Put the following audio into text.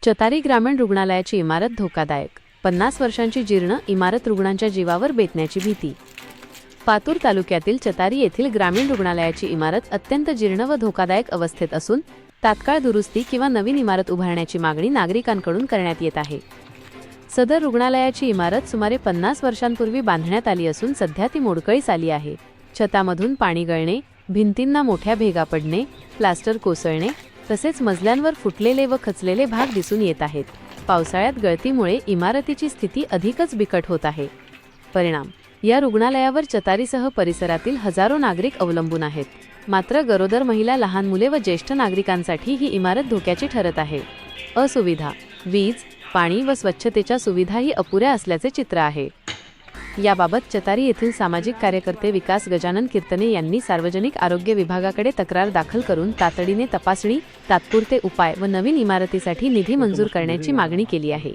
चतारी ग्रामीण रुग्णालयाची इमारत धोकादायक. 50 वर्षांची जीर्ण इमारत रुग्णांच्या जीवावर बेतण्याची भीती. पातूर तालुक्यातील चतारी येथील ग्रामीण रुग्णालयाची इमारत अत्यंत जीर्ण व धोकादायक अवस्थेत असून तात्काळ दुरुस्ती किंवा नवीन इमारत उभारण्याची मागणी नागरिकांकडून करण्यात येत आहे. सदर रुग्णालयाची इमारत सुमारे 50 वर्षांपूर्वी बांधण्यात आली असून सध्या ती मोडकळीस आली आहे. छतामधून पाणी गळणे, भिंतींना मोठ्या भेगा पडणे, प्लास्टर कोसळणे तसेच मजल्यांवर फुटलेले व खचलेले भाग दिसून येत आहेत. पावसाळ्यात गळतीमुळे इमारतीची स्थिती अधिकच बिकट होत आहे. परिणाम, या रुग्णालयावर चतारीसह परिसरातील हजारो नागरिक अवलंबून आहेत. मात्र गरोदर महिला, लहान मुले व ज्येष्ठ नागरिकांसाठी ही इमारत धोक्याची ठरत आहे. असुविधा, वीज, पाणी व स्वच्छतेच्या सुविधाही अपुऱ्या असल्याचे चित्र आहे. याबाबत चतारी येथील सामाजिक कार्यकर्ते विकास गजानन कीर्तने यांनी सार्वजनिक आरोग्य विभागाकडे तक्रार दाखल करून तातडीने तपासणी, तात्पुरते उपाय व नवीन इमारतीसाठी निधी मंजूर करण्याची मागणी केली आहे.